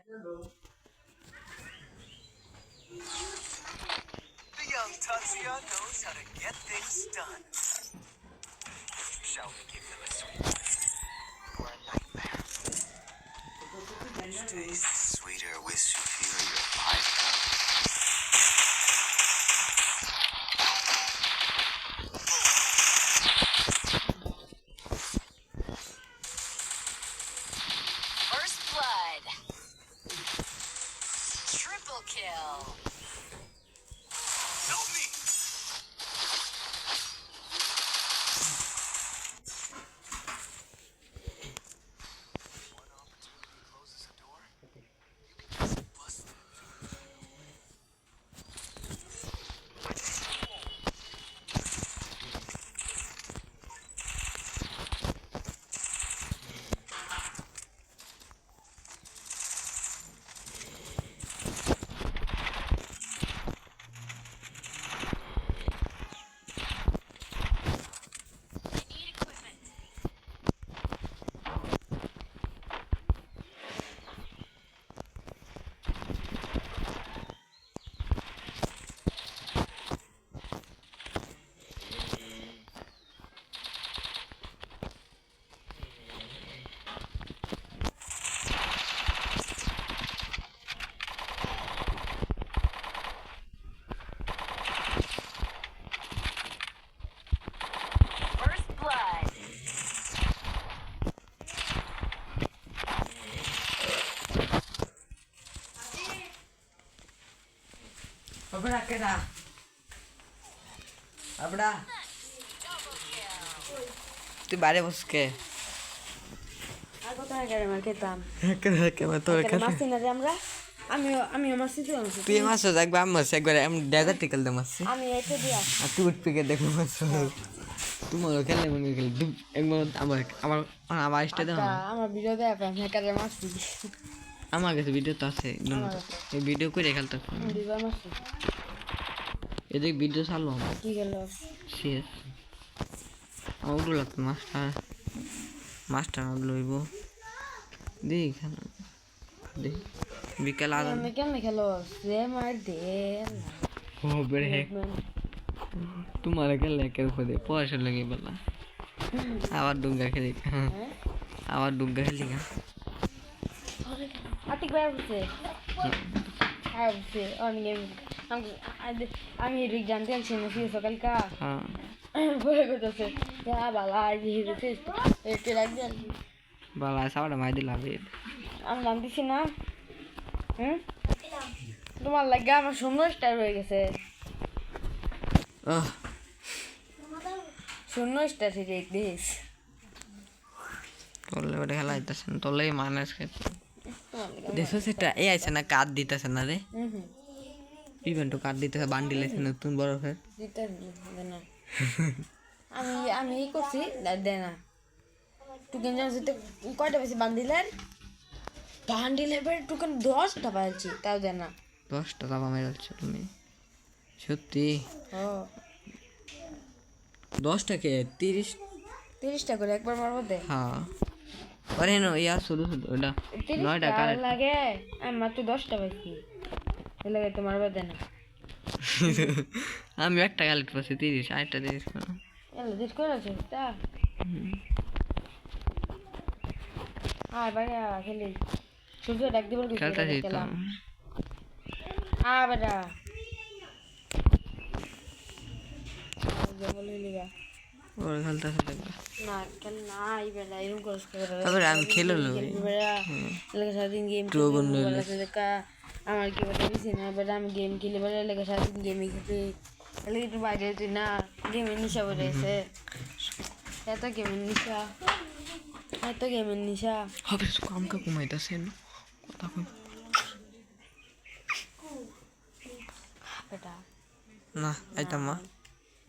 The young Tatsuya knows how to get things done. Shall we give them a sweet or a nightmare? Tastes sweeter with superior fiber. First blood. Triple kill. Help me! One opportunity closes a door. You can bust it. I need equipment. First blood. Abra keda. Abra. Double kill. তুই বাইরে বসকে আর কোথায় গেলে মার খেতাম কেমন তোর এখানে মাছ কিনা যে আমরা আমিও মাছ নিতে আনছি তুই মাছ একবার মাছ একবার আমি ডেজার্ট টিকেল দে মাছ আমি এটা দিয়া আর তুই উঠপিকে দেখো মাছ তোমার খেলে মনে খেলে একবার আমার আমার আমার স্টেজে আমার ভিডিও দেখ আমি একারে মাছ দিই আমার কাছে ভিডিও তো আছে এই ভিডিও করে খেলতে দিবা মাছ এদিকে ভিডিও চালু আমার কি গেল শেষ আমার উঠো লাগতো মাছটা লইব দেখ দেখ বিকেল আধা আমি কেমনে খেলো সে মার দে হবে রে তোমার খেলে একের উপরে পয়সা লেগে বলা আবার ডুঙ্গা খেলি আবার ডুঙ্গা খেলি আতিক ভাই বলছে হ্যাঁ বলছে আমি রিক জানতে আছি না ফিরে সকালকা হ্যাঁ বলে করতেছে বালা হিরোতে একটু রাখবে বলা সাবাটা মাই দিলাম আমি জানতেছি না তোমার লাগে আমার সুন্দর স্টার হয়ে গেছে শূন্য স্টার থেকে দেশ তোলে ওটা খেলা আইতেছে না তোলে মানুষ খেতে দেখো সেটা এ আছে না কার্ড দিতেছে না রে ইভেন্টও কার্ড দিতেছে বান্ডিল আছে নতুন বরফের আমি এই করছি দে না টুকেন জানতে কয়টা বেশি বান্ডিলের টুকেন 10টা পাইছি তাও দে না 10টা দাবা মেরেছো তুমি সত্যি ও 10টা কে 30টা করে একবার মারবো দে হ্যাঁ আরে নো ইয়া শুধু শুধু ওটা 9টা কার লাগে আমি মাত্র 10টা পাইছি এ লাগে তো মারবো দে না আমি একটা কালেক্ট করছি 30 আরেকটা 30 করো এলো দিস করে আছে তা বাইরে খেলি সূর্য ডাক দিবার খেলতেছি তো খেলাম বেটা জঙ্গল হইলি গা ওর খেলতেছে দেখবে না কেন না এই বেলা এরকম করস তারপরে আমি খেলে লো বেলা সারাদিন গেম Dragon Ball দেখা আমার কি বলে বেশি না বেলা আমি গেম খেলি বেলা লেগে সারাদিন গেমই খেলি এলে একটু বাইরে তুই না গেমের নিশা বেড়েছে এত গেমের নিশা হবে তো কাম কা ঘুমাইতেছে কথা কই বেটা না আইতাম মা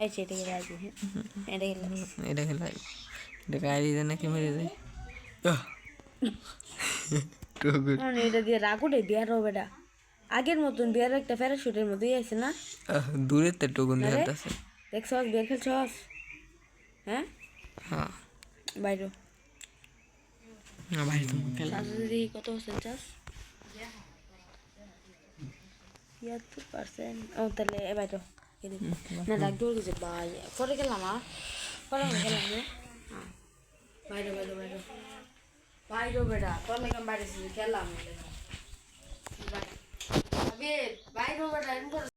এই সেটা গেলে আসবি এটা খেলাই এটা গাড়ি দেয় নাকি মেরে দেয় এটা দিয়ে রাগুটে বিয়ার হবে বেটা আগের মতন বিয়ার একটা প্যারাশুটের মতোই আছে না দূরের তো টুকুন দেখাচ্ছে দেখছস বিয়ার খেলছস হ্যাঁ হ্যাঁ বাইরে না ভাই তুমি খেলা চাষ যদি কত বছর চাষ 70%. Oh, তাহলে এবার তো না ডাক দৌড় গেছে ভাই পরে গেলাম পরে গেলাম না বাইরে বাইরে বাইরে বাইরে বেটা তোর লেগে বাইরে খেলাম বাইরে বেটা এরকম করে